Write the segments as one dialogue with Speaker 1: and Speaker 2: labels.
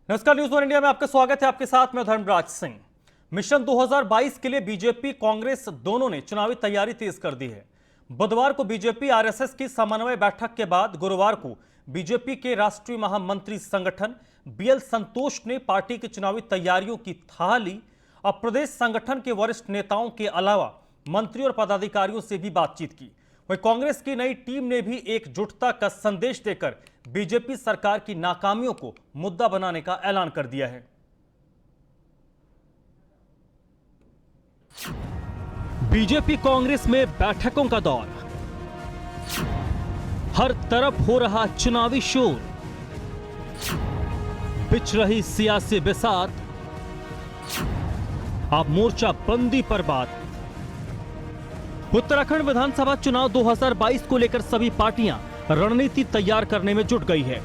Speaker 1: नमस्कार, news one India में आपका स्वागत है। आपके साथ मैं धर्मराज सिंह। मिशन 2022 के लिए बीजेपी कांग्रेस दोनों ने चुनावी तैयारी तेज कर दी है। बुधवार को बीजेपी आरएसएस की समन्वय बैठक के बाद गुरुवार को बीजेपी के राष्ट्रीय महामंत्री संगठन बीएल संतोष ने पार्टी की चुनावी तैयारियों की थाह ली। अब प्रदेश संगठन के वरिष्ठ नेताओं के अलावा मंत्री और पदाधिकारियों से भी बातचीत की। वहीं कांग्रेस की नई टीम ने भी एकजुटता का संदेश देकर बीजेपी सरकार की नाकामियों को मुद्दा बनाने का ऐलान कर दिया है। बीजेपी कांग्रेस में बैठकों का दौर, हर तरफ हो रहा चुनावी शोर, बिछ रही सियासी बिसात, अब मोर्चा बंदी पर बात। उत्तराखंड विधानसभा चुनाव 2022 को लेकर सभी पार्टियां रणनीति तैयार करने में जुट गई है।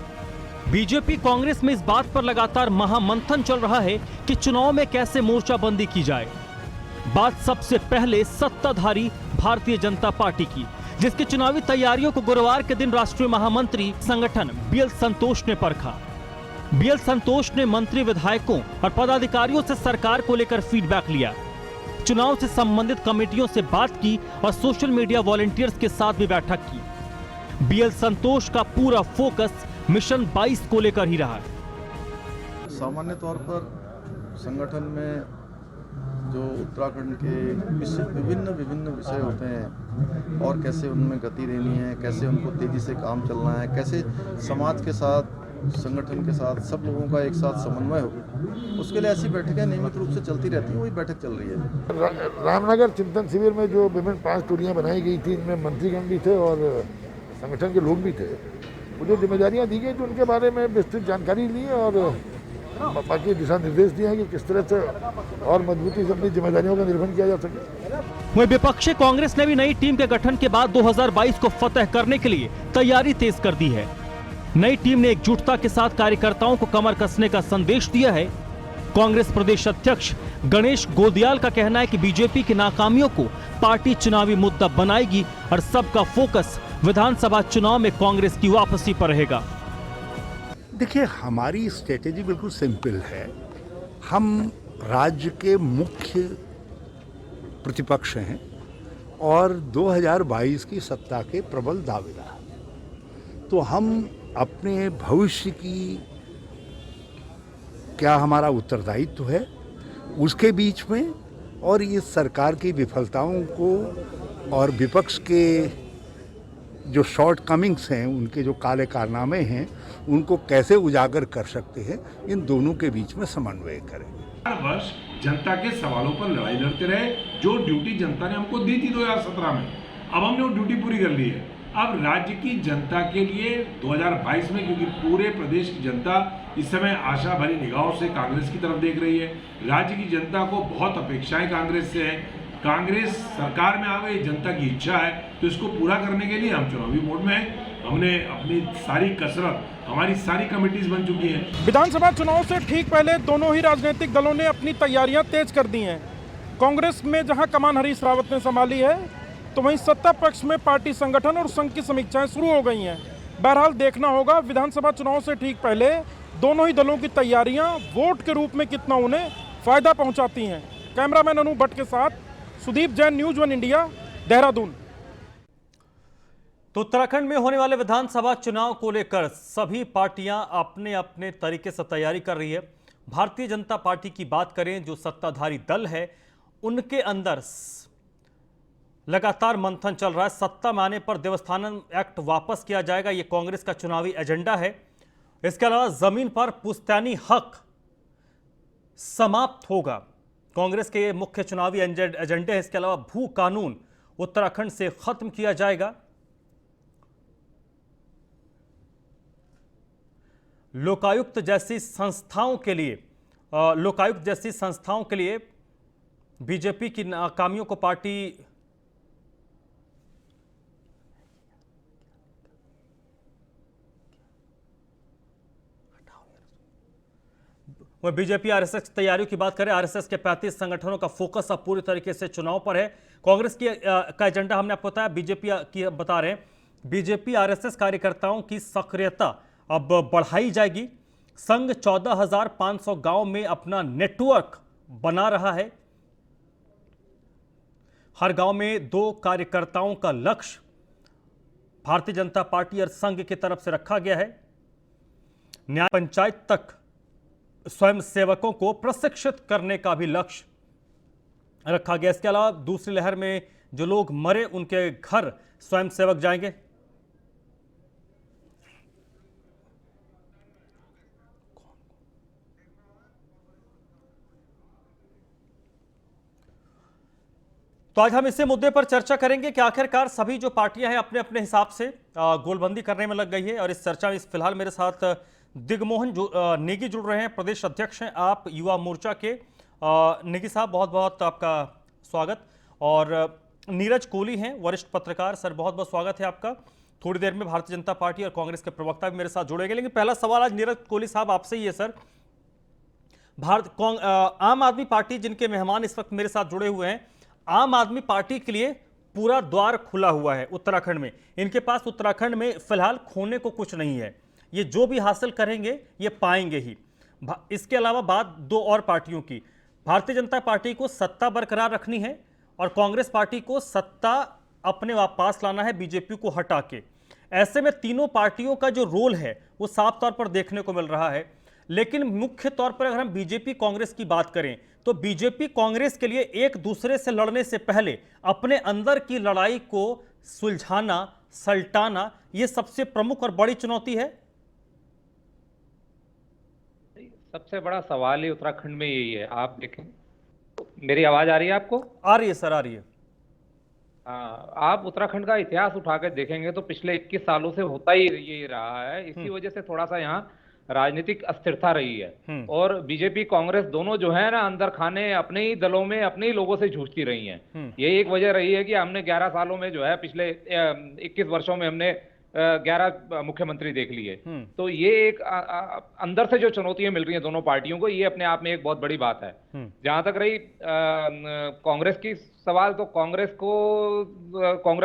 Speaker 1: बीजेपी कांग्रेस में इस बात पर लगातार महामंथन चल रहा है कि चुनाव में कैसे मोर्चाबंदी की जाए। बात सबसे पहले सत्ताधारी भारतीय जनता पार्टी की, जिसकी चुनावी तैयारियों को गुरुवार के दिन राष्ट्रीय महामंत्री संगठन बीएल संतोष ने परखा। बीएल संतोष ने मंत्री, विधायकों और पदाधिकारियों से सरकार को लेकर फीडबैक लिया, चुनाव से संबंधित कमेटियों से बात की और सोशल मीडिया वॉलंटियर्स के साथ भी बैठक की। बीएल संतोष का पूरा फोकस मिशन 22 को लेकर ही रहा।
Speaker 2: सामान्य तौर पर संगठन में जो उत्तराखंड के विभिन्न विषय होते हैं और कैसे उनमें गति देनी है, कैसे उनको तेजी से काम चलना है, कैसे समाज के साथ, संगठन के साथ, सब लोगों का एक साथ समन्वय हो, उसके लिए ऐसी बैठकें नियमित रूप से चलती रहती हैं। वही बैठक चल रही है।
Speaker 3: रामनगर चिंतन शिविर में जो विभिन्न 5 टोलियाँ बनाई गई थी, इनमें मंत्रीगण भी थे और संगठन के लोग भी थे। वो जो जिम्मेदारियाँ दी गई, तो उनके बारे में विस्तृत जानकारी ली और बाकी दिशा निर्देश दिए हैं कि किस तरह से और मजबूती से अपनी जिम्मेदारियों का निर्वहन किया जा सके।
Speaker 1: वहीं विपक्षी कांग्रेस ने भी नई टीम के गठन के बाद 2022 को फतेह करने के लिए तैयारी तेज कर दी है। नई टीम ने एकजुटता के साथ कार्यकर्ताओं को कमर कसने का संदेश दिया है। कांग्रेस प्रदेश अध्यक्ष गणेश गोदियाल का कहना है कि बीजेपी की नाकामियों को पार्टी चुनावी मुद्दा बनाएगी और सबका फोकस विधानसभा चुनाव में कांग्रेस की वापसी पर रहेगा।
Speaker 4: देखिए, हमारी स्ट्रेटेजी बिल्कुल सिंपल है। हम राज्य के मुख्य प्रतिपक्ष हैं और 2022 की सत्ता के प्रबल दावेदार। तो हम अपने भविष्य की क्या हमारा उत्तरदायित्व है उसके बीच में, और ये सरकार की विफलताओं को और विपक्ष के जो शॉर्ट कमिंग्स हैं, उनके जो काले कारनामे हैं, उनको कैसे उजागर कर सकते हैं, इन दोनों के बीच में समन्वय करें।
Speaker 5: हर वर्ष जनता के सवालों पर लड़ाई लड़ते रहे। जो ड्यूटी जनता ने हमको दी थी 2017 में, अब हमने वो ड्यूटी पूरी कर ली है। अब राज्य की जनता के लिए 2022 में, क्योंकि पूरे प्रदेश की जनता इस समय आशा भरी निगाहों से कांग्रेस की तरफ देख रही है। राज्य की जनता को बहुत अपेक्षाएं कांग्रेस से हैं। कांग्रेस सरकार में आ गई, जनता की इच्छा है, तो इसको पूरा करने के लिए हम चुनावी मोड में हैं। हमने अपनी सारी कसरत, हमारी सारी कमेटीज बन चुकी हैं।
Speaker 6: विधानसभा चुनाव से ठीक पहले दोनों ही राजनीतिक दलों ने अपनी तैयारियां तेज कर दी हैं। कांग्रेस में जहां कमान हरीश रावत ने संभाली है, तो वहीं सत्ता पक्ष में पार्टी संगठन और संघ की समीक्षाएं शुरू हो गई हैं। बहरहाल देखना होगा विधानसभा चुनाव से ठीक पहले दोनों ही दलों की तैयारियां वोट के रूप में कितना उन्हें फायदा पहुंचाती हैं। कैमरामैन अनु भट्ट के साथ Sudeep Jain, news one India, Dehradun.
Speaker 1: तो उत्तराखंड में होने वाले विधानसभा चुनाव को लेकर सभी पार्टियां अपने अपने तरीके से तैयारी कर रही है। भारतीय जनता पार्टी की बात करें, जो सत्ताधारी दल है, उनके अंदर लगातार मंथन चल रहा है। सत्ता में आने पर देवस्थानम एक्ट वापस किया जाएगा, यह कांग्रेस का चुनावी एजेंडा है। इसके अलावा जमीन पर पुश्तैनी हक समाप्त होगा, कांग्रेस के मुख्य चुनावी एजेंडे है। इसके अलावा भू कानून उत्तराखंड से खत्म किया जाएगा। लोकायुक्त जैसी संस्थाओं के लिए बीजेपी की नाकामियों को पार्टी बीजेपी आरएसएस की तैयारियों की बात करें, आरएसएस के 35 संगठनों का फोकस अब पूरी तरीके से चुनाव पर है। कांग्रेस की का एजेंडा हमने आपको बताया, बीजेपी की बता रहे हैं। बीजेपी आरएसएस कार्यकर्ताओं की सक्रियता अब बढ़ाई जाएगी। संघ 14,500 गांव में अपना नेटवर्क बना रहा है। हर गांव में 2 कार्यकर्ताओं का लक्ष्य भारतीय जनता पार्टी और संघ की तरफ से रखा गया है। न्याय पंचायत तक स्वयं सेवकों को प्रशिक्षित करने का भी लक्ष्य रखा गया। इसके अलावा दूसरी लहर में जो लोग मरे उनके घर स्वयं सेवक जाएंगे। तो आज हम इसी मुद्दे पर चर्चा करेंगे कि आखिरकार सभी जो पार्टियां हैं अपने अपने हिसाब से गोलबंदी करने में लग गई है। और इस चर्चा में फिलहाल मेरे साथ दिग्मोहन नेगी जुड़ रहे हैं, प्रदेश अध्यक्ष हैं आप युवा मोर्चा के। नेगी साहब बहुत बहुत आपका स्वागत। और नीरज कोहली हैं वरिष्ठ पत्रकार, सर बहुत बहुत स्वागत है आपका। थोड़ी देर में भारतीय जनता पार्टी और कांग्रेस के प्रवक्ता भी मेरे साथ जुड़ेंगे, लेकिन पहला सवाल आज नीरज कोहली साहब आपसे ही है सर। आम आदमी पार्टी जिनके मेहमान इस वक्त मेरे साथ जुड़े हुए हैं, आम आदमी पार्टी के लिए पूरा द्वार खुला हुआ है उत्तराखंड में। इनके पास उत्तराखंड में फिलहाल खोने को कुछ नहीं है, ये जो भी हासिल करेंगे ये पाएंगे ही। इसके अलावा बात 2 और पार्टियों की, भारतीय जनता पार्टी को सत्ता बरकरार रखनी है और कांग्रेस पार्टी को सत्ता अपने पास लाना है बीजेपी को हटा के। ऐसे में तीनों पार्टियों का जो रोल है वो साफ तौर पर देखने को मिल रहा है। लेकिन मुख्य तौर पर अगर हम बीजेपी कांग्रेस की बात करें तो बीजेपी कांग्रेस के लिए एक दूसरे से लड़ने से पहले अपने अंदर की लड़ाई को सुलझाना, सल्टाना, ये सबसे प्रमुख और बड़ी चुनौती है।
Speaker 7: सबसे बड़ा सवाल ही उत्तराखंड में यही है। आप देखें, मेरी आवाज आ रही है आपको?
Speaker 1: आ रही है सर, आ रही है।
Speaker 7: आप उत्तराखंड का इतिहास उठाकर देखेंगे तो पिछले 21 सालों से होता ही यही रहा है। इसी वजह से थोड़ा सा यहाँ राजनीतिक अस्थिरता रही है। और बीजेपी कांग्रेस दोनों जो है ना, अंदर खाने अपने ही दलों में अपने ही लोगों से जूझती रही हैं। यही एक वजह रही है कि हमने 11 सालों में जो है, पिछले 21 वर्षों में हमने 11 मुख्यमंत्री देख लिए। तो ये एक अंदर से जो चुनौतियां मिल रही हैं दोनों पार्टियों को, ये अपने आप में एक बहुत बड़ी बात है। जहां तक रही कांग्रेस की सवाल, तो कांग्रेस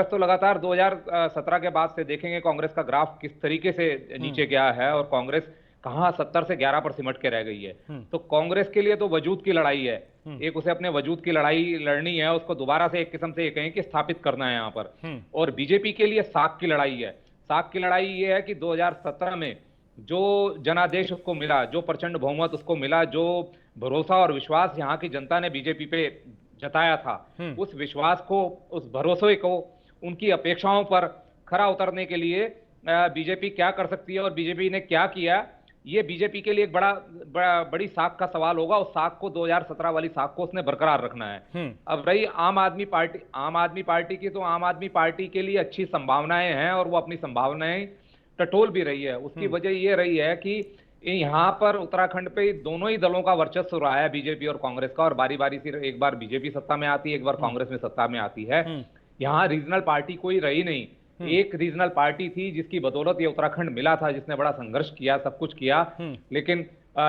Speaker 7: तो लगातार 2017 के बाद से देखेंगे कांग्रेस का ग्राफ किस तरीके से नीचे गया है और कांग्रेस कहां 70 से 11 पर सिमट के रह गई है। तो कांग्रेस के लिए तो वजूद की लड़ाई है, एक उसे अपने वजूद की लड़ाई लड़नी है, उसको दोबारा से एक किस्म से ये कहें कि स्थापित करना है यहाँ पर। और बीजेपी के लिए साख की लड़ाई है। साख की लड़ाई ये है कि 2017 में जो जनादेश उसको मिला, जो प्रचंड बहुमत उसको मिला, जो भरोसा और विश्वास यहाँ की जनता ने बीजेपी पे जताया था, उस विश्वास को, उस भरोसे को, उनकी अपेक्षाओं पर खरा उतरने के लिए बीजेपी क्या कर सकती है और बीजेपी ने क्या किया, ये बीजेपी के लिए एक बड़ी साख का सवाल होगा। उस साख को 2017 वाली साख को उसने बरकरार रखना है। अब रही आम आदमी पार्टी की, तो आम आदमी पार्टी के लिए अच्छी संभावनाएं हैं और वो अपनी संभावनाएं टटोल भी रही है। उसकी वजह ये रही है कि यहाँ पर उत्तराखंड पे दोनों ही दलों का वर्चस्व रहा है, बीजेपी और कांग्रेस का, और बारी बारी से एक बार बीजेपी सत्ता में आती है, एक बार कांग्रेस में सत्ता में आती है। यहाँ रीजनल पार्टी कोई रही नहीं। एक रीजनल पार्टी थी जिसकी बदौलत ये उत्तराखंड मिला था, जिसने बड़ा संघर्ष किया, सब कुछ किया, लेकिन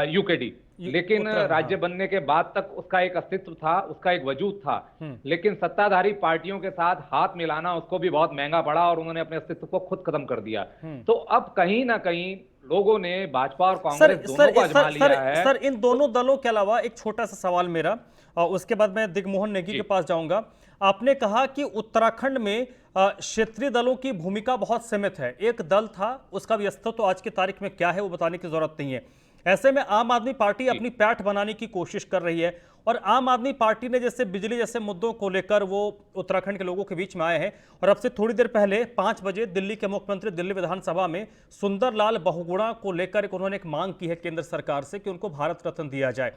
Speaker 7: यूकेडी, लेकिन राज्य बनने के बाद तक उसका एक अस्तित्व था, उसका एक वजूद था। लेकिन सत्ताधारी पार्टियों के साथ हाथ मिलाना उसको भी बहुत महंगा पड़ा और उन्होंने अपने अस्तित्व को खुद खत्म कर दिया। तो अब कहीं ना कहीं लोगों ने भाजपा और कांग्रेस दोनों को आजमा लिया है।
Speaker 1: सर, इन दोनों दलों के अलावा एक छोटा सा सवाल मेरा, और उसके बाद मैं दिग्मोहन नेगी के पास जाऊंगा। आपने कहा कि उत्तराखंड में क्षेत्रीय दलों की भूमिका बहुत सीमित है। एक दल था, उसका भी अस्तित्व तो आज की तारीख में क्या है वो बताने की जरूरत नहीं है। ऐसे में आम आदमी पार्टी अपनी पैठ बनाने की कोशिश कर रही है, और आम आदमी पार्टी ने जैसे बिजली जैसे मुद्दों को लेकर वो उत्तराखंड के लोगों के बीच में आए हैं। और अब से थोड़ी देर पहले 5 बजे दिल्ली के मुख्यमंत्री दिल्ली विधानसभा में सुंदरलाल बहुगुणा को लेकर उन्होंने एक मांग की है केंद्र सरकार से कि उनको भारत रत्न दिया जाए।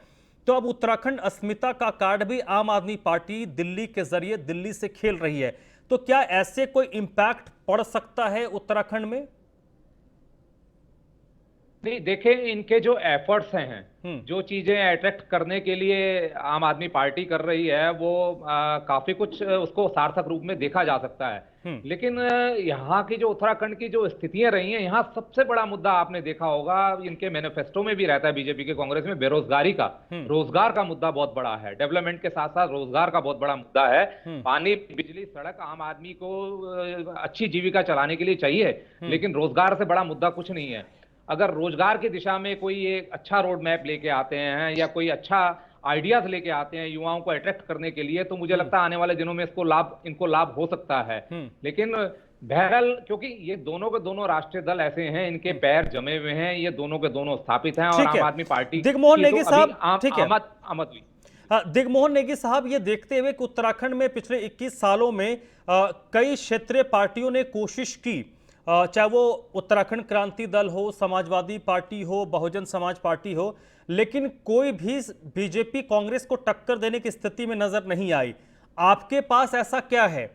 Speaker 1: तो अब उत्तराखंड अस्मिता का कार्ड भी आम आदमी पार्टी दिल्ली के जरिए दिल्ली से खेल रही है। तो क्या ऐसे कोई इंपैक्ट पड़ सकता है उत्तराखंड में?
Speaker 7: नहीं, देखें, इनके जो एफर्ट्स हैं, जो चीजें अट्रैक्ट करने के लिए आम आदमी पार्टी कर रही है, वो काफी कुछ उसको सार्थक रूप में देखा जा सकता है। लेकिन यहाँ की जो उत्तराखंड की जो स्थितियां रही हैं, यहाँ सबसे बड़ा मुद्दा आपने देखा होगा, इनके मैनिफेस्टो में भी रहता है बीजेपी के, कांग्रेस में, बेरोजगारी का। रोजगार का मुद्दा बहुत बड़ा है, डेवलपमेंट के साथ साथ रोजगार का बहुत बड़ा मुद्दा है। पानी, बिजली, सड़क आम आदमी को अच्छी जीविका चलाने के लिए चाहिए, लेकिन रोजगार से बड़ा मुद्दा कुछ नहीं है। अगर रोजगार की दिशा में कोई एक अच्छा रोड मैप लेके आते हैं या कोई अच्छा आइडियाज लेके आते हैं युवाओं को अट्रैक्ट करने के लिए, तो मुझे लगता है आने वाले दिनों में इनको लाभ हो सकता है। लेकिन बहरहाल क्योंकि ये दोनों के दोनों राष्ट्रीय दल ऐसे हैं, इनके पैर जमे हुए हैं, ये दोनों के दोनों स्थापित हैं, और
Speaker 1: ठीक
Speaker 7: आम
Speaker 1: है।
Speaker 7: आदमी पार्टी
Speaker 1: दिग्मोहन
Speaker 7: की तो
Speaker 1: नेगी
Speaker 7: अभी
Speaker 1: साहब, ठीक है।
Speaker 7: आमद हुई।
Speaker 1: दिग्मोहन नेगी साहब, ये देखते हुए कि उत्तराखंड में पिछले 21 सालों में कई क्षेत्रीय पार्टियों ने कोशिश की, चाहे वो उत्तराखंड क्रांति दल हो, समाजवादी पार्टी हो, बहुजन समाज पार्टी हो, लेकिन कोई भी बीजेपी कांग्रेस को टक्कर देने की स्थिति में नजर नहीं आई। आपके पास ऐसा क्या है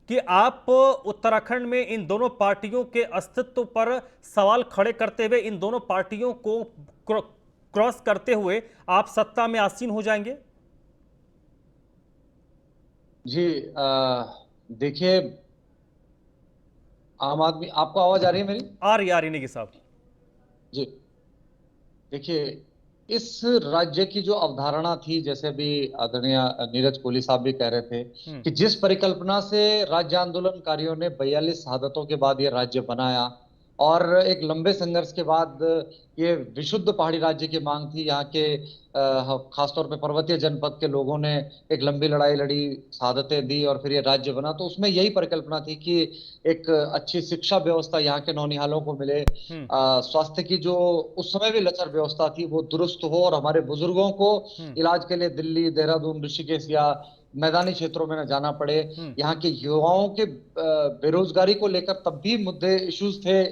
Speaker 1: कि आप उत्तराखंड में इन दोनों पार्टियों के अस्तित्व पर सवाल खड़े करते हुए, इन दोनों पार्टियों को क्रॉस करते हुए आप सत्ता में आसीन हो जाएंगे?
Speaker 8: जी, देखिए, आम आदमी, आपको आवाज आ रही है मेरी?
Speaker 1: आ रही नेगी साहब
Speaker 8: जी, देखिए, इस राज्य की जो अवधारणा थी, जैसे भी आदरणीय नीरज कोहली साहब भी कह रहे थे कि जिस परिकल्पना से राज्य आंदोलनकारियों ने 42 शहादतों के बाद ये राज्य बनाया और एक लंबे संघर्ष के बाद ये विशुद्ध पहाड़ी राज्य की मांग थी, यहाँ के खासतौर पे पर्वतीय जनपद के लोगों ने एक लंबी लड़ाई लड़ी, शहादतें दी और फिर ये राज्य बना। तो उसमें यही परिकल्पना थी कि एक अच्छी शिक्षा व्यवस्था यहाँ के नौनिहालों को मिले, स्वास्थ्य की जो उस समय भी लचर व्यवस्था थी वो दुरुस्त हो, और हमारे बुजुर्गों को इलाज के लिए दिल्ली, देहरादून, ऋषिकेश या मैदानी क्षेत्रों में न जाना पड़े। यहाँ के युवाओं के बेरोजगारी को लेकर तब भी मुद्दे, इश्यूज थे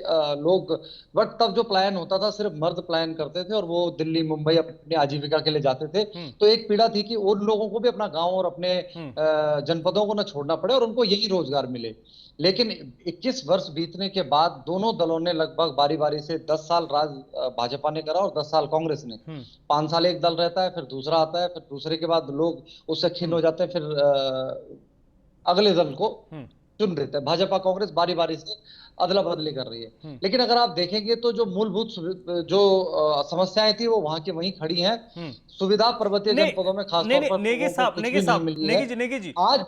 Speaker 8: लोग, बट तब जो प्लान होता था सिर्फ मर्द प्लान करते थे और वो दिल्ली, मुंबई अपनी आजीविका के लिए जाते थे। तो एक पीड़ा थी कि उन लोगों को भी अपना गांव और अपने जनपदों को न छोड़ना पड़े और उनको यही रोजगार मिले। लेकिन 21 वर्ष बीतने के बाद दोनों दलों ने लगभग बारी बारी से 10 साल राज भाजपा ने करा और 10 साल कांग्रेस ने। 5 साल एक दल रहता है, फिर दूसरा आता है, फिर दूसरे के बाद लोग उससे खिन्न हो जाते हैं, फिर अगले दल को चुन रहे थे। भाजपा कांग्रेस बारी बारी से अदला बदली कर रही है। लेकिन अगर आप देखेंगे तो जो मूलभूत जो समस्याएं थी वो वहां की वहीं खड़ी हैं। सुविधा पर्वतीय जनपदों में खासतौर पर
Speaker 1: नेगी जी, आज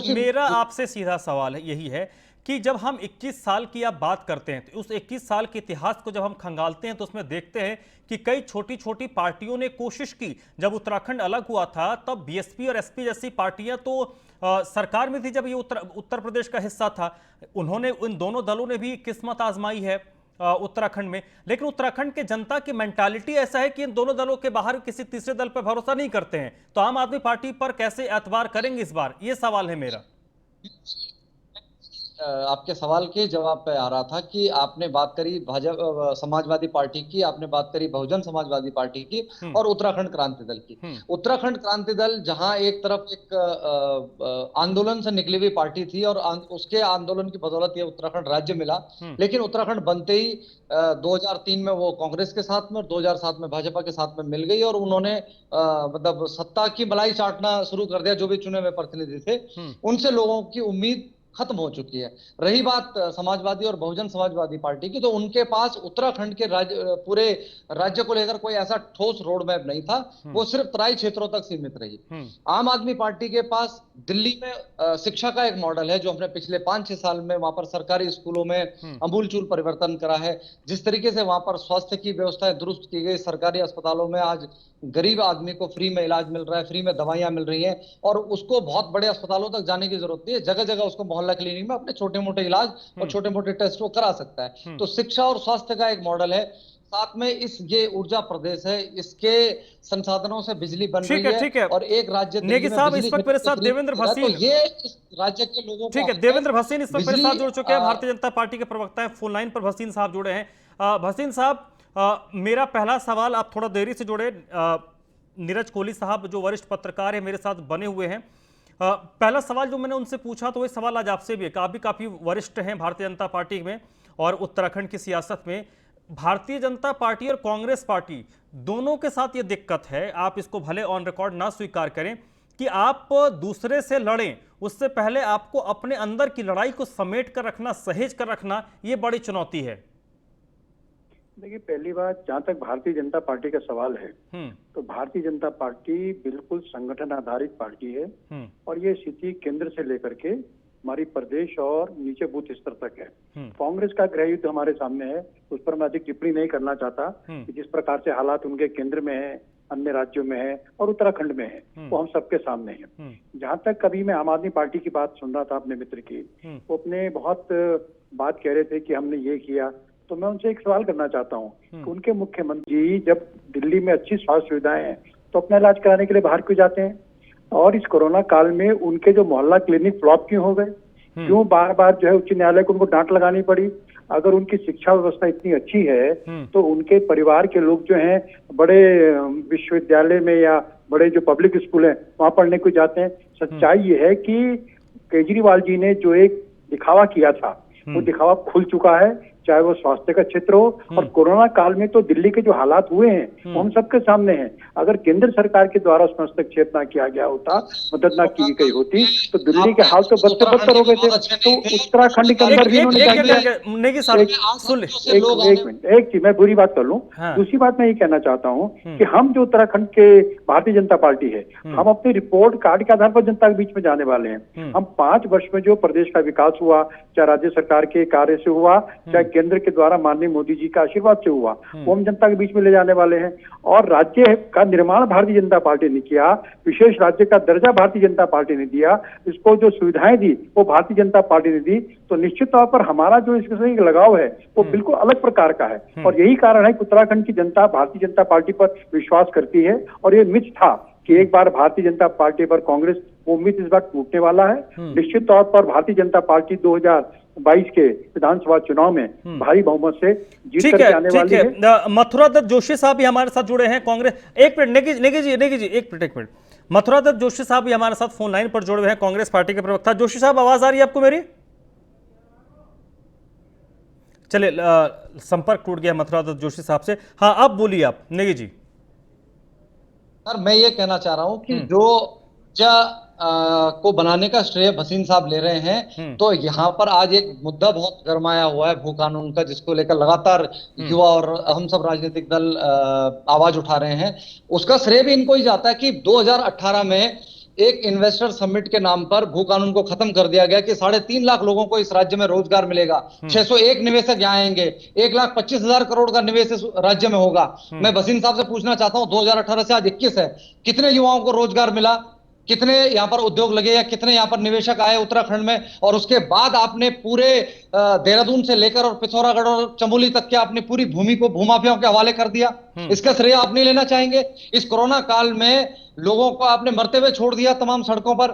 Speaker 1: मेरा आपसे सीधा सवाल है यही है कि जब हम 21 साल की आप बात करते हैं तो उस 21 साल के इतिहास को जब हम खंगालते हैं तो उसमें देखते हैं कि कई छोटी छोटी पार्टियों ने कोशिश की। जब उत्तराखंड अलग हुआ था तब बीएसपी और एसपी जैसी पार्टियां तो सरकार में थी, जब ये उत्तर प्रदेश का हिस्सा था। उन्होंने, उन दोनों दलों ने भी किस्मत आजमाई है उत्तराखंड में। लेकिन उत्तराखंड के जनता की मेंटालिटी ऐसा है कि इन दोनों दलों के बाहर किसी तीसरे दल पर भरोसा नहीं करते हैं। तो आम आदमी पार्टी पर कैसे एतबार करेंगे इस बार, ये सवाल है मेरा।
Speaker 8: आपके सवाल के जवाब पे आ रहा था कि आपने बात करी भाजपा समाजवादी पार्टी की, आपने बात करी बहुजन समाजवादी पार्टी की और उत्तराखंड क्रांति दल की। उत्तराखंड क्रांति दल जहां एक तरफ एक आंदोलन से निकली हुई पार्टी थी और उसके आंदोलन की बदौलत ये उत्तराखंड राज्य मिला, लेकिन उत्तराखंड बनते ही 2003 में वो कांग्रेस के साथ में और 2007 में भाजपा के साथ में मिल गई और उन्होंने मतलब सत्ता की मलाई चाटना शुरू कर दिया। जो भी चुने हुए प्रतिनिधि थे उनसे लोगों की उम्मीद खत्म हो चुकी है। रही बात समाजवादी और बहुजन समाजवादी पार्टी की, तो उनके पास उत्तराखंड के पूरे राज्य को लेकर कोई ऐसा ठोस रोड मैप नहीं था, वो सिर्फ तराई क्षेत्रों तक सीमित रही। आम आदमी पार्टी के पास दिल्ली में शिक्षा का एक मॉडल है जो हमने पिछले 5-6 साल में वहां पर सरकारी स्कूलों में अमूलचूल परिवर्तन करा है। जिस तरीके से वहां पर स्वास्थ्य की व्यवस्थाएं दुरुस्त की गई, सरकारी अस्पतालों में आज गरीब आदमी को फ्री में इलाज मिल रहा है, फ्री में दवाइयां मिल रही हैं और उसको बहुत बड़े अस्पतालों तक जाने की जरूरत नहीं है। जगह जगह उसको मोहल्ला क्लिनिक में अपने छोटे मोटे इलाज और छोटे मोटे टेस्ट वो करा सकता है। तो शिक्षा और स्वास्थ्य का एक मॉडल है। साथ में ये ऊर्जा प्रदेश है, इसके संसाधनों से बिजली बन रही है और एक राज्य
Speaker 1: नेगी साहब इस वक्त मेरे साथ देवेंद्र भसीन,
Speaker 8: तो ये इस राज्य के लोगों को,
Speaker 1: ठीक है, देवेंद्र भसीन इस वक्त मेरे साथ जुड़ चुके हैं, भारतीय जनता पार्टी के प्रवक्ता हैं। फोन लाइन पर भसीन साहब जुड़े हैं। भसीन साहब, मेरा पहला सवाल, आप थोड़ा देरी से जुड़े, नीरज कोहली साहब जो वरिष्ठ पत्रकार है मेरे साथ बने हुए हैं। पहला सवाल जो मैंने उनसे पूछा तो वही सवाल आज आपसे भी है। आप भी काफी वरिष्ठ हैं भारतीय जनता पार्टी में और उत्तराखंड की सियासत में। भारतीय जनता पार्टी और कांग्रेस पार्टी दोनों के साथ ये दिक्कत है, आप इसको भले ऑन रिकॉर्ड ना स्वीकार करें, कि आप दूसरे से लड़ें उससे पहले आपको अपने अंदर की लड़ाई को समेट कर रखना, सहेज कर रखना, ये बड़ी चुनौती है।
Speaker 9: देखिए, पहली बात, जहां तक भारतीय जनता पार्टी का सवाल है तो भारतीय जनता पार्टी बिल्कुल संगठन आधारित पार्टी है और ये स्थिति केंद्र से लेकर के हमारी प्रदेश और नीचे बूथ स्तर तक है। कांग्रेस का गृह युद्ध हमारे सामने है, उस पर मैं अधिक टिप्पणी नहीं करना चाहता कि जिस प्रकार से हालात उनके केंद्र में है, अन्य राज्यों में है और उत्तराखंड में है, वो हम सबके सामने है। जहां तक कभी मैं आम आदमी पार्टी की बात सुन रहा था अपने मित्र की, वो अपने बहुत बात कह रहे थे कि हमने ये किया, तो मैं उनसे एक सवाल करना चाहता हूँ कि उनके मुख्यमंत्री जी जब दिल्ली में अच्छी स्वास्थ्य सुविधाएं हैं तो अपना इलाज कराने के लिए बाहर क्यों जाते हैं? और इस कोरोना काल में उनके जो मोहल्ला क्लिनिक फ्लॉप क्यों हो गए? क्यों बार बार जो है उच्च न्यायालय को उनको डांट लगानी पड़ी? अगर उनकी शिक्षा व्यवस्था इतनी अच्छी है तो उनके परिवार के लोग जो हैं बड़े विश्वविद्यालय में या बड़े जो पब्लिक स्कूल हैं वहां पढ़ने को जाते हैं। सच्चाई ये है कि केजरीवाल जी ने जो एक दिखावा किया था वो दिखावा खुल चुका है, चाहे वो स्वास्थ्य का क्षेत्र हो और कोरोना काल में तो दिल्ली के जो हालात हुए हैं वो हम सबके सामने हैं। अगर केंद्र सरकार के द्वारा उसमें हस्तक्षेप ना किया गया होता, मदद ना की गई होती तो दिल्ली के हाल तो बदतर हो गए थे। तो उत्तराखंड के अंदर भी एक चीज मैं बुरी बात कर लूं, दूसरी बात मैं ये कहना चाहता हूँ कि हम जो उत्तराखंड के भारतीय जनता पार्टी है, हम अपने रिपोर्ट कार्ड के आधार पर जनता के बीच में जाने वाले हैं। हम 5 वर्ष में जो प्रदेश का विकास हुआ, चाहे राज्य सरकार के कार्य से हुआ, चाहे केंद्र के द्वारा माननीय मोदी जी का आशीर्वाद से हुआ, वो हम जनता के बीच में ले जाने वाले हैं। और राज्य का निर्माण भारतीय जनता पार्टी ने किया, विशेष राज्य का दर्जा भारतीय जनता पार्टी ने दिया, इसको जो सुविधाएं दी वो भारतीय जनता पार्टी ने दी। तो निश्चित तौर पर हमारा जो इसके लगाव है वो बिल्कुल अलग प्रकार का है और यही कारण है कि उत्तराखंड की जनता भारतीय जनता पार्टी पर विश्वास करती है। और ये मिथ था कि एक बार भारतीय जनता पार्टी पर कांग्रेस, वो मिथ इस बार टूटने वाला है। निश्चित तौर पर भारतीय जनता पार्टी 2022 के विधानसभा चुनाव में भारी बहुमत से जीत करके आने वाली है।
Speaker 1: मथुरा दत्त जोशी साहब भी हमारे साथ जुड़े हैं कांग्रेस। एक मिनट नेगी जी एक मिनट। मथुरा दत्त जोशी साहब भी हमारे साथ फोन लाइन पर जुड़े हुए हैं, कांग्रेस पार्टी के प्रवक्ता। जोशी साहब, आवाज आ रही है आपको मेरी? चलिए, संपर्क टूट गया मथुरा दत्त जोशी साहब से। हाँ, अब बोलिए आप नेगी जी।
Speaker 8: सर, मैं ये कहना चाह रहा हूं कि जो को बनाने का श्रेय भसीन साहब ले रहे हैं, तो यहाँ पर आज एक मुद्दा बहुत गरमाया हुआ है भू कानून का, जिसको लेकर लगातार युवा और हम सब राजनीतिक दल आवाज उठा रहे हैं। उसका श्रेय भी इनको ही जाता है कि 2018 में एक इन्वेस्टर समिट के नाम पर भू कानून को खत्म कर दिया गया कि 3.5 लाख लोगों को इस राज्य में रोजगार मिलेगा, 601 निवेशक यहाँ आएंगे, 1,25,000 करोड़ का निवेश इस राज्य में होगा। मैं भसीन साहब से पूछना चाहता हूं, 2018 से आज 21 है, कितने युवाओं को रोजगार मिला, कितने यहाँ पर उद्योग लगे या कितने यहाँ पर निवेशक आए उत्तराखंड में? और उसके बाद आपने पूरे देहरादून से लेकर और पिथौरागढ़ और चमोली तक के आपने पूरी भूमि को भूमाफियाओं के हवाले कर दिया। इसका श्रेय आप नहीं लेना चाहेंगे? इस कोरोना काल में लोगों को आपने मरते हुए छोड़ दिया तमाम सड़कों पर।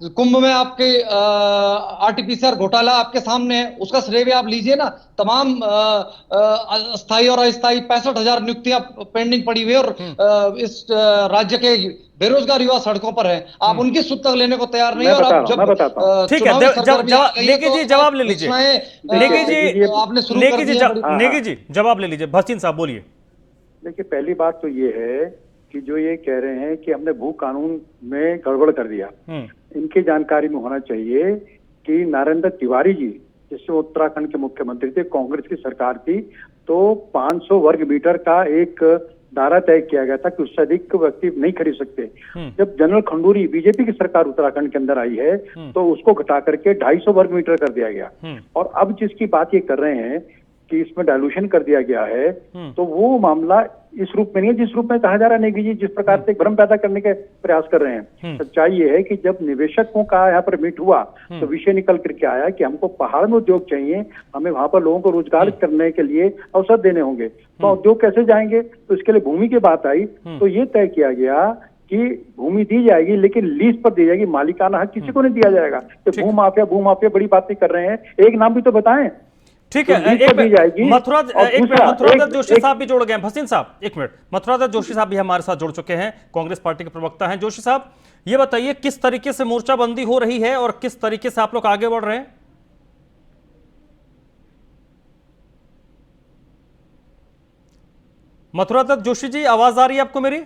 Speaker 8: कुंभ में आपके आरटीपीसीआर घोटाला आपके सामने है, उसका श्रेय भी आप लीजिए ना। तमाम स्थायी और अस्थायी 65,000 नियुक्तियां पेंडिंग पड़ी हुई और इस राज्य के बेरोजगार युवा सड़कों पर हैं, आप उनकी सुध तक लेने को तैयार नहीं। और आप जब
Speaker 1: ठीक है, जवाब ले लीजिए नेगी जी, जवाब ले लीजिए। भसीन साहब बोलिए।
Speaker 9: देखिए, पहली बात तो ये है कि जो ये कह रहे हैं कि हमने भू कानून में गड़बड़ कर दिया, इनकी जानकारी में होना चाहिए कि नरेंद्र तिवारी जी, जिससे उत्तराखंड के मुख्यमंत्री थे, कांग्रेस की सरकार थी, तो 500 वर्ग मीटर का एक दायरा तय किया गया था कि उससे अधिक व्यक्ति नहीं खरीद सकते। जब जनरल खंडूरी बीजेपी की सरकार उत्तराखंड के अंदर आई है तो उसको घटा करके 250 वर्ग मीटर कर दिया गया। और अब जिसकी बात ये कर रहे हैं कि इसमें डायलूशन कर दिया गया है, तो वो मामला इस रूप में नहीं है जिस रूप में कहा जा रहा है। नेगी जी जिस प्रकार से भ्रम पैदा करने के प्रयास कर रहे हैं, सच्चाई ये है कि जब निवेशकों का यहाँ पर मीट हुआ तो विषय निकल करके आया कि हमको पहाड़ में उद्योग चाहिए, हमें वहां पर लोगों को रोजगार करने के लिए अवसर देने होंगे, तो उद्योग कैसे जाएंगे? तो इसके लिए भूमि की बात आई, तो ये तय किया गया कि भूमि दी जाएगी लेकिन लीज पर दी जाएगी, मालिकाना हक किसी को नहीं दिया जाएगा। तो भूमाफिया बड़ी बातें कर रहे हैं, एक नाम भी तो बताएं।
Speaker 1: ठीक है, मथुरा दत्त जोशी साहब भी जुड़ गए हैं। भसीन साहब, एक मिनट। मथुरा दत्त जोशी साहब भी हमारे साथ जुड़ चुके हैं, कांग्रेस पार्टी के प्रवक्ता हैं। जोशी साहब, ये बताइए किस तरीके से मोर्चाबंदी हो रही है और किस तरीके से आप लोग आगे बढ़ रहे हैं? मथुरा दत्त जोशी जी, आवाज आ रही है आपको मेरी?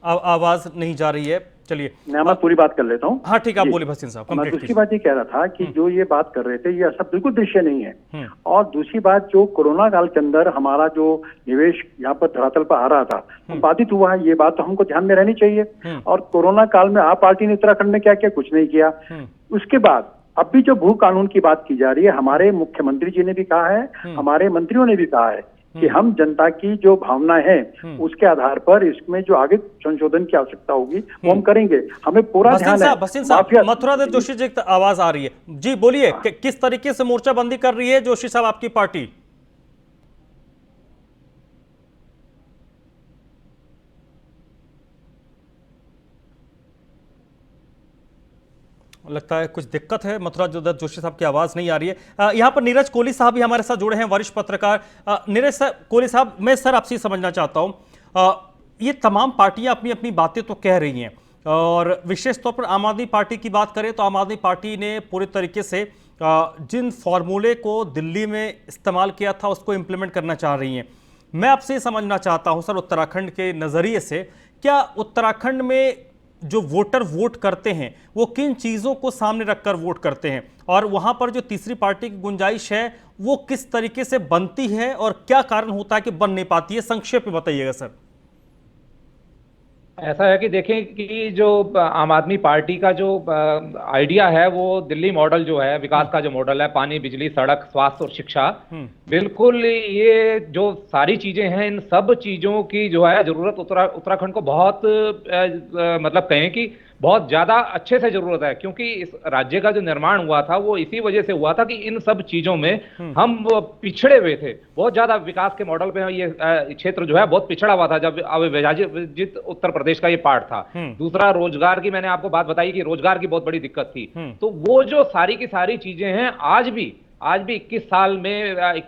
Speaker 1: आवाज नहीं जा रही है। चलिए
Speaker 9: मैं पूरी बात कर लेता हूँ।
Speaker 1: हाँ ठीक है, आप बोले भसीन साहब।
Speaker 9: मैं दूसरी बात ये कह रहा था कि जो ये बात कर रहे थे ये ऐसा बिल्कुल दृश्य नहीं है। और दूसरी बात, जो कोरोना काल के अंदर हमारा जो निवेश यहाँ पर धरातल पर आ रहा था वो बाधित हुआ है, ये बात तो हमको ध्यान में रहनी चाहिए। और कोरोना काल में आप पार्टी ने उत्तराखंड में क्या किया? कुछ नहीं किया। उसके बाद अब भी जो भू कानून की बात की जा रही है, हमारे मुख्यमंत्री जी ने भी कहा है, हमारे मंत्रियों ने भी कहा है कि हम जनता की जो भावना है उसके आधार पर इसमें जो आगे संशोधन की आवश्यकता होगी वो हम करेंगे। हमें पूरा ध्यान है।
Speaker 1: भसीन साहब, मथुरादेव जोशी जी की आवाज आ रही है जी, बोलिए किस तरीके से मोर्चाबंदी कर रही है जोशी साहब आपकी पार्टी? लगता है कुछ दिक्कत है, मथुरादेव जोशी साहब की आवाज नहीं आ रही है। यहाँ पर नीरज कोहली साहब भी हमारे साथ जुड़े हैं, वरिष्ठ पत्रकार। नीरज कोहली साहब, मैं सर आपसे समझना चाहता हूँ, ये तमाम पार्टियां अपनी अपनी बातें तो कह रही हैं, और विशेष तौर पर आम आदमी पार्टी की बात करें तो आम आदमी पार्टी ने पूरे तरीके से जिन फॉर्मूले को दिल्ली में इस्तेमाल किया था उसको इम्प्लीमेंट करना चाह रही हैं। मैं आपसे समझना चाहता हूँ सर, उत्तराखंड के नज़रिए से, क्या उत्तराखंड में जो वोटर वोट करते हैं वो किन चीज़ों को सामने रखकर वोट करते हैं, और वहाँ पर जो तीसरी पार्टी की गुंजाइश है वो किस तरीके से बनती है और क्या कारण होता है कि बन नहीं पाती है? संक्षेप में बताइएगा सर।
Speaker 7: ऐसा है कि देखें कि जो आम आदमी पार्टी का जो आइडिया है वो दिल्ली मॉडल जो है, विकास का जो मॉडल है, पानी, बिजली, सड़क, स्वास्थ्य और शिक्षा, बिल्कुल ये जो सारी चीजें हैं, इन सब चीजों की जो है जरूरत उत्तराखंड को बहुत मतलब कहें कि बहुत ज्यादा अच्छे से जरूरत है। क्योंकि इस राज्य का जो निर्माण हुआ था वो इसी वजह से हुआ था कि इन सब चीजों में हम पिछड़े हुए थे बहुत ज्यादा। विकास के मॉडल पे ये क्षेत्र जो है बहुत पिछड़ा हुआ था जब अविभाजित उत्तर प्रदेश का ये पार्ट था। दूसरा, रोजगार की मैंने आपको बात बताई कि रोजगार की बहुत बड़ी दिक्कत थी। तो वो जो सारी की सारी चीजें हैं, आज भी 21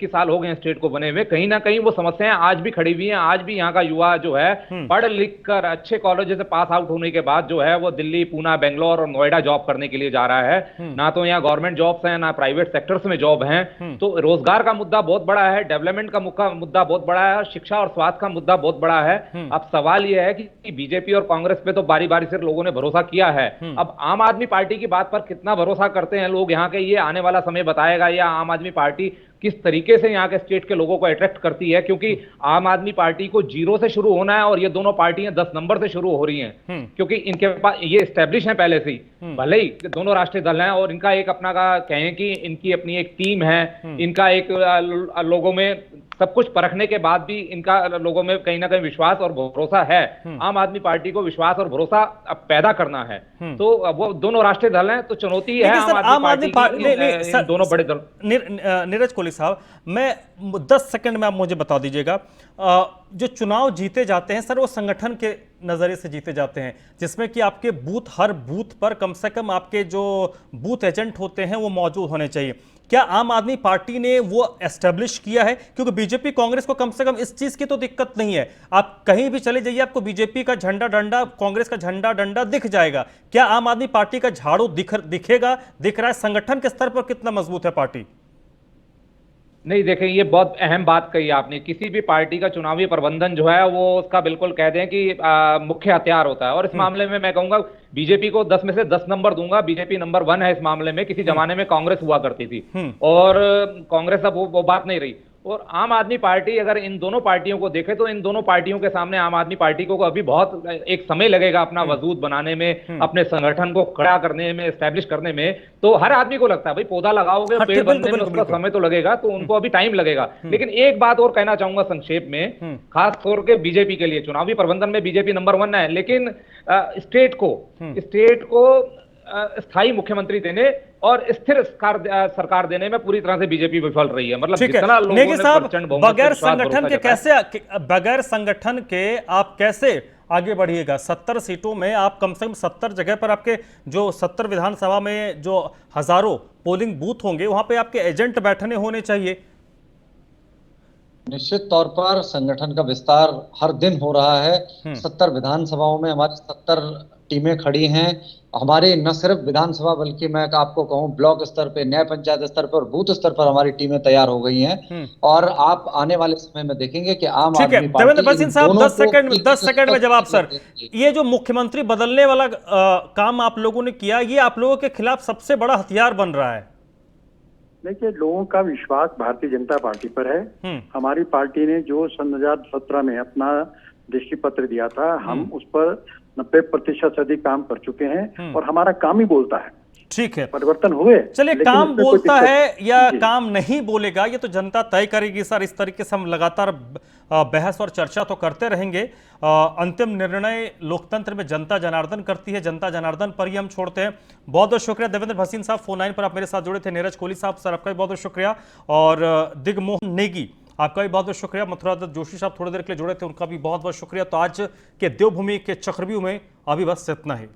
Speaker 7: साल हो गए स्टेट को बने हुए, कहीं ना कहीं वो समस्याएं आज भी खड़ी हुई हैं। आज भी यहाँ का युवा जो है पढ़ लिख कर अच्छे कॉलेज से पास आउट होने के बाद जो है वो दिल्ली, पूना, बेंगलोर और नोएडा जॉब करने के लिए जा रहा है। ना तो यहाँ गवर्नमेंट जॉब्स हैं, ना प्राइवेट सेक्टर्स में जॉब हैं। तो रोजगार का मुद्दा बहुत बड़ा है, डेवलपमेंट का मुद्दा बहुत बड़ा है, शिक्षा और स्वास्थ्य का मुद्दा बहुत बड़ा है। अब सवाल यह है कि बीजेपी और कांग्रेस पे तो बारी बारी से लोगों ने भरोसा किया है। अब आम आदमी पार्टी की बात पर कितना भरोसा करते हैं लोग यहाँ के, ये आने वाला समय बताएगा। आम आदमी पार्टी किस तरीके से यहाँ के स्टेट के लोगों को अट्रैक्ट करती है, क्योंकि आम आदमी पार्टी को 0 से शुरू होना है और ये दोनों पार्टियां 10 नंबर से शुरू हो रही हैं। क्योंकि इनके पास ये एस्टेब्लिश है पहले से ही, भले ही दोनों राष्ट्रीय दल हैं और इनका एक अपना का कहें कि इनकी अपनी एक टीम है, इनका एक लोगों में सब कुछ परखने के बाद भी इनका लोगों में कहीं ना कहीं विश्वास और भरोसा है। आम आदमी पार्टी को विश्वास और भरोसा अब पैदा करना है। तो वो दोनों राष्ट्रीय दल हैं, तो चुनौती है आम आदमी पार्टी दोनों बड़े दल।
Speaker 1: नीरज कोहली साहब, मैं 10 सेकंड में आप मुझे बता दीजिएगा, जो चुनाव जीते जाते हैं सर वो संगठन के नजरिए से जीते जाते हैं, जिसमें कि आपके बूथ, हर बूथ पर कम से कम आपके जो बूथ एजेंट होते हैं वो मौजूद होने चाहिए। क्या आम आदमी पार्टी ने वो एस्टेब्लिश किया है? क्योंकि बीजेपी कांग्रेस को कम से कम इस चीज की तो दिक्कत नहीं है, आप कहीं भी चले जाइए आपको बीजेपी का झंडा डंडा, कांग्रेस का झंडा डंडा दिख जाएगा। क्या आम आदमी पार्टी का झाड़ू दिख रहा है? संगठन के स्तर पर कितना मजबूत है पार्टी?
Speaker 7: नहीं, देखें, ये बहुत अहम बात कही आपने। किसी भी पार्टी का चुनावी प्रबंधन जो है वो उसका बिल्कुल कह दें कि मुख्य हथियार होता है। और इस मामले में मैं कहूंगा बीजेपी को 10 में से 10 नंबर दूंगा। बीजेपी नंबर 1 है इस मामले में। किसी जमाने में कांग्रेस हुआ करती थी और कांग्रेस अब वो बात नहीं रही। और आम आदमी पार्टी, अगर इन दोनों पार्टियों को देखे तो इन दोनों पार्टियों के सामने आम आदमी पार्टी को अभी बहुत एक समय लगेगा अपना वजूद बनाने में, अपने संगठन को खड़ा करने में, एस्टेब्लिश करने में। तो हर आदमी को लगता है भाई पौधा लगाओगे, पेड़ बनने में उसका समय तो लगेगा, तो उनको अभी टाइम लगेगा। लेकिन एक बात और कहना चाहूंगा संक्षेप में, खास तौर के बीजेपी के लिए, चुनावी प्रबंधन में बीजेपी नंबर 1 है, लेकिन स्टेट को स्थायी मुख्यमंत्री देने और स्थिर सरकार देने में पूरी तरह से बीजेपी विफल रही है। मतलब जितना लोगों ने प्रचंड बहुमत
Speaker 1: बगैर संगठन के कैसे, बगैर संगठन के आप कैसे आगे बढ़िएगा? 70 सीटों में आप कम से कम 70 जगह पर आपके जो 70 विधानसभा में जो हजारों पोलिंग बूथ होंगे वहां पे आपके एजेंट बैठने होने चाहिए।
Speaker 8: निश्चित तौर पर संगठन का विस्तार हर दिन हो रहा है। 70 विधानसभाओं में हमारी 70 टीमें खड़ी हैं। हमारे न सिर्फ विधानसभा बल्कि मैं आपको कहूं ब्लॉक स्तर पे, न्याय पंचायत स्तर पर और बूथ स्तर पर हमारी टीमें तैयार हो गई हैं। और आप आने वाले समय में देखेंगे कि आम
Speaker 1: ठीक है
Speaker 8: आदमी पार्टी
Speaker 1: देवेंद्र भसीन साहब, 10 सेकंड में जवाब सर।
Speaker 8: देखेगी।
Speaker 1: ये जो मुख्यमंत्री बदलने वाला काम आप लोगों ने किया, ये आप लोगों के खिलाफ सबसे बड़ा हथियार बन रहा है।
Speaker 9: देखिए, लोगों का विश्वास भारतीय जनता पार्टी पर है। हमारी पार्टी ने जो सन 2017 में अपना दृष्टि पत्र दिया था, हम उस पर 90% से अधिक काम कर चुके हैं और हमारा काम ही बोलता है।
Speaker 1: ठीक है,
Speaker 9: परिवर्तन हुए,
Speaker 1: चलिए,
Speaker 9: लेकिन
Speaker 1: काम
Speaker 9: उसमें कोई
Speaker 1: बोलता
Speaker 9: दिक्कत-
Speaker 1: है या
Speaker 9: जी।
Speaker 1: काम नहीं बोलेगा ये तो जनता तय करेगी सर। इस तरीके से हम लगातार बहस और चर्चा तो करते रहेंगे। अंतिम निर्णय लोकतंत्र में जनता जनार्दन करती है, जनता जनार्दन पर ही हम छोड़ते हैं। बहुत बहुत शुक्रिया देवेंद्र भसीन साहब, फोन लाइन पर आप मेरे साथ जुड़े थे। नीरज कोहली साहब, सर आपका भी बहुत बहुत शुक्रिया। और दिग्मोहन नेगी, आपका भी बहुत बहुत शुक्रिया। मथुरा दत्त जोशी साहब थोड़ी देर के लिए जुड़े थे, उनका भी बहुत बहुत शुक्रिया। तो आज के देवभूमि के चक्रव्यूह में अभी बस इतना ही।